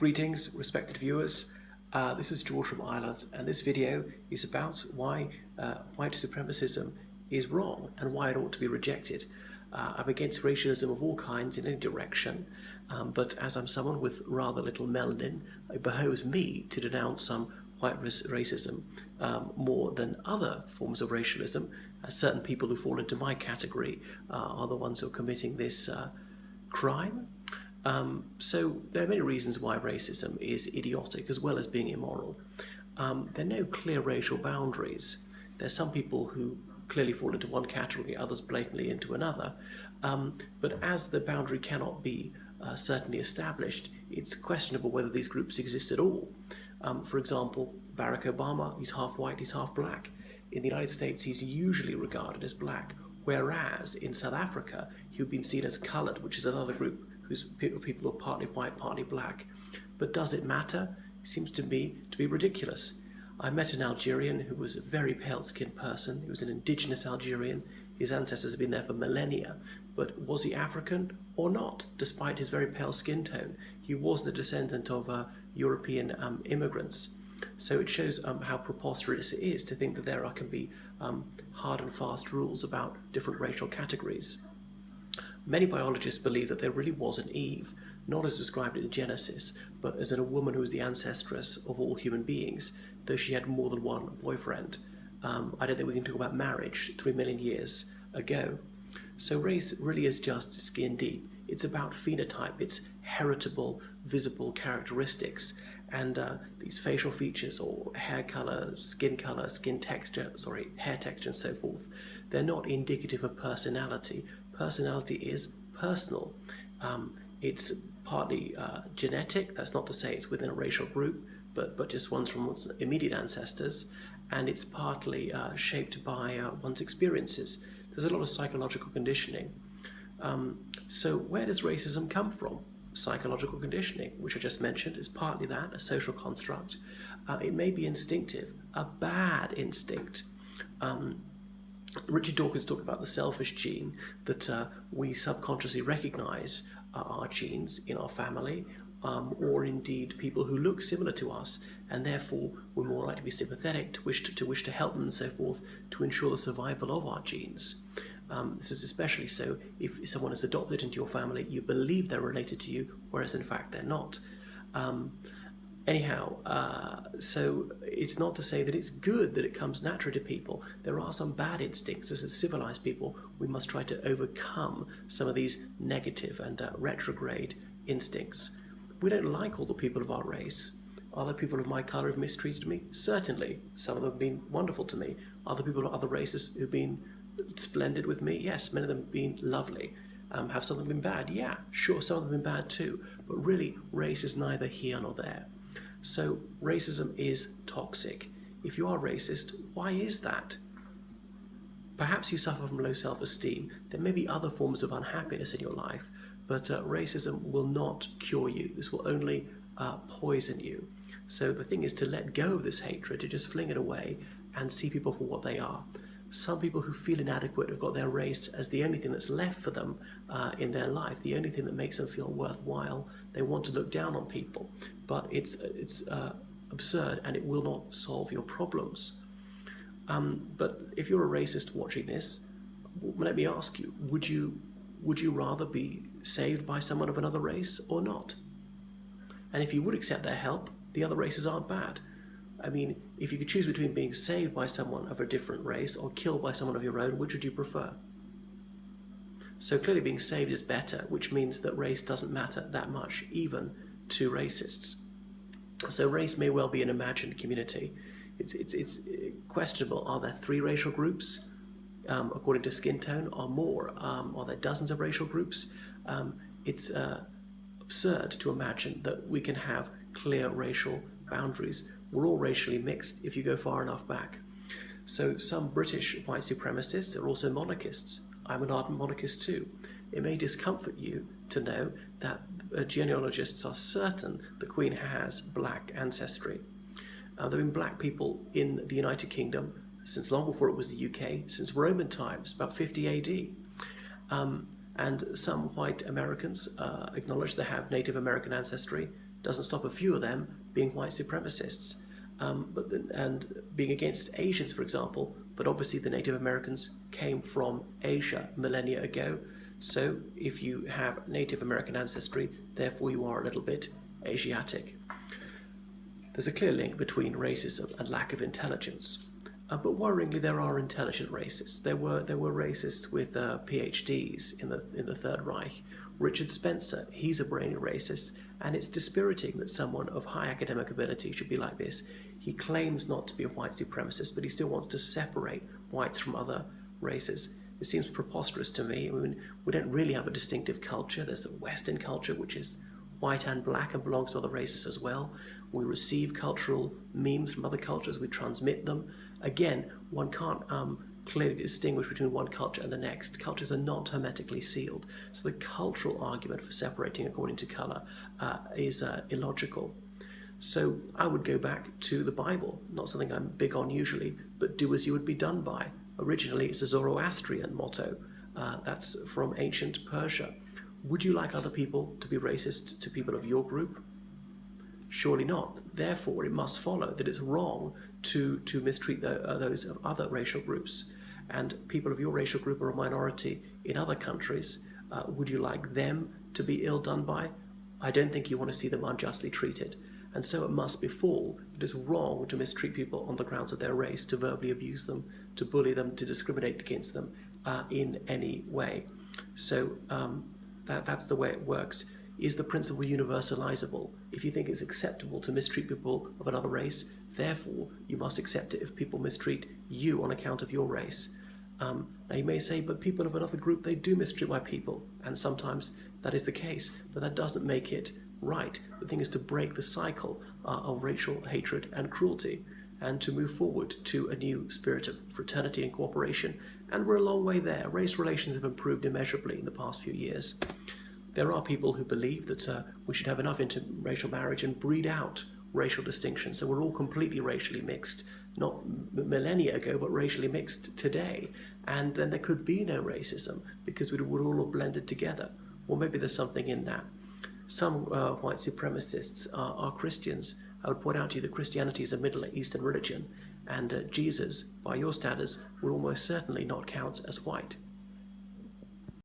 Greetings, respected viewers. This is George from Ireland, and this video is about why white supremacism is wrong and why it ought to be rejected. I'm against racialism of all kinds in any direction, but as I'm someone with rather little melanin, it behoves me to denounce some white racism more than other forms of racialism. Certain people who fall into my category are the ones who are committing this crime. So there are many reasons why racism is idiotic as well as being immoral. There are no clear racial boundaries. There's some people who clearly fall into one category, others blatantly into another. But as the boundary cannot be certainly established, it's questionable whether these groups exist at all. For example, Barack Obama, he's half white, he's half black. In the United States, he's usually regarded as black, whereas in South Africa, he'd been seen as coloured, which is another group whose people who are partly white, partly black. But does it matter? It seems to me to be ridiculous. I met an Algerian who was a very pale-skinned person. He was an indigenous Algerian. His ancestors had been there for millennia. But was he African or not, despite his very pale skin tone? He wasn't a descendant of European immigrants. So it shows how preposterous it is to think that there can be hard and fast rules about different racial categories. Many biologists believe that there really was an Eve, not as described in Genesis, but as in a woman who was the ancestress of all human beings, though she had more than one boyfriend. I don't think we can talk about marriage 3 million years ago. So race really is just skin deep. It's about phenotype, it's heritable, visible characteristics, and these facial features or hair color, hair texture and so forth, they're not indicative of personality. Personality is personal. It's partly genetic. That's not to say it's within a racial group, but just one's from one's immediate ancestors, and it's partly shaped by one's experiences. There's a lot of psychological conditioning. So where does racism come from? Psychological conditioning, which I just mentioned, is partly that, a social construct. It may be instinctive, a bad instinct. Richard Dawkins talked about the selfish gene, that we subconsciously recognize our genes in our family, or indeed people who look similar to us, and therefore we're more likely to be sympathetic, to wish to help them and so forth, to ensure the survival of our genes. This is especially so if someone is adopted into your family, you believe they're related to you, whereas in fact they're not. So it's not to say that it's good that it comes naturally to people. There are some bad instincts. As civilized people, we must try to overcome some of these negative and retrograde instincts. We don't like all the people of our race. Other people of my colour have mistreated me? Certainly. Some of them have been wonderful to me. Other people of other races who've been splendid with me? Yes, many of them have been lovely. Have some of them been bad? Yeah, sure, some of them have been bad too. But really, race is neither here nor there. So racism is toxic. If you are racist, why is that? Perhaps you suffer from low self-esteem. There may be other forms of unhappiness in your life, but racism will not cure you. This will only poison you. So the thing is to let go of this hatred, to just fling it away and see people for what they are. Some people who feel inadequate have got their race as the only thing that's left for them in their life, the only thing that makes them feel worthwhile. They want to look down on people, but it's absurd, and it will not solve your problems. But if you're a racist watching this, let me ask you, would you rather be saved by someone of another race or not? And if you would accept their help, the other races aren't bad. I mean, if you could choose between being saved by someone of a different race or killed by someone of your own, which would you prefer? So clearly being saved is better, which means that race doesn't matter that much, even to racists. So race may well be an imagined community. It's questionable. Are there 3 racial groups, according to skin tone, or more? Are there dozens of racial groups? It's absurd to imagine that we can have clear racial boundaries. We're all racially mixed if you go far enough back. So some British white supremacists are also monarchists. I'm an ardent monarchist too. It may discomfort you to know that genealogists are certain the Queen has black ancestry. There have been black people in the United Kingdom since long before it was the UK, since Roman times, about 50 AD. And some white Americans acknowledge they have Native American ancestry. doesn't stop a few of them being white supremacists. And being against Asians, for example, but obviously the Native Americans came from Asia millennia ago. So if you have Native American ancestry, therefore you are a little bit Asiatic. There's a clear link between racism and lack of intelligence. But worryingly, there are intelligent racists. There were racists with PhDs in the Third Reich. Richard Spencer, he's a brainy racist, and it's dispiriting that someone of high academic ability should be like this. He claims not to be a white supremacist, but he still wants to separate whites from other races. It seems preposterous to me. I mean, we don't really have a distinctive culture. There's a Western culture, which is white and black and belongs to other races as well. We receive cultural memes from other cultures. We transmit them. Again, one can't clearly distinguish between one culture and the next. Cultures are not hermetically sealed. So the cultural argument for separating according to colour is illogical. So I would go back to the Bible, not something I'm big on usually, but do as you would be done by. Originally, it's a Zoroastrian motto. That's from ancient Persia. Would you like other people to be racist to people of your group? Surely not. Therefore, it must follow that it's wrong to mistreat those of other racial groups. And people of your racial group are a minority in other countries. Would you like them to be ill done by? I don't think you want to see them unjustly treated. And so it must befall that it's wrong to mistreat people on the grounds of their race, to verbally abuse them, to bully them, to discriminate against them in any way. So that's the way it works. Is the principle universalizable? If you think it's acceptable to mistreat people of another race, therefore you must accept it if people mistreat you on account of your race. Now you may say, but people of another group, they do mistreat my people, and sometimes that is the case, but that doesn't make it right. The thing is to break the cycle of racial hatred and cruelty, and to move forward to a new spirit of fraternity and cooperation, and we're a long way there. Race relations have improved immeasurably in the past few years. There are people who believe that we should have enough interracial marriage and breed out racial distinction, so we're all completely racially mixed, not millennia ago, but racially mixed today, and then there could be no racism because we would all have blended together. Well, maybe there's something in that. Some white supremacists are Christians. I would point out to you that Christianity is a Middle Eastern religion, and Jesus, by your standards, would almost certainly not count as white.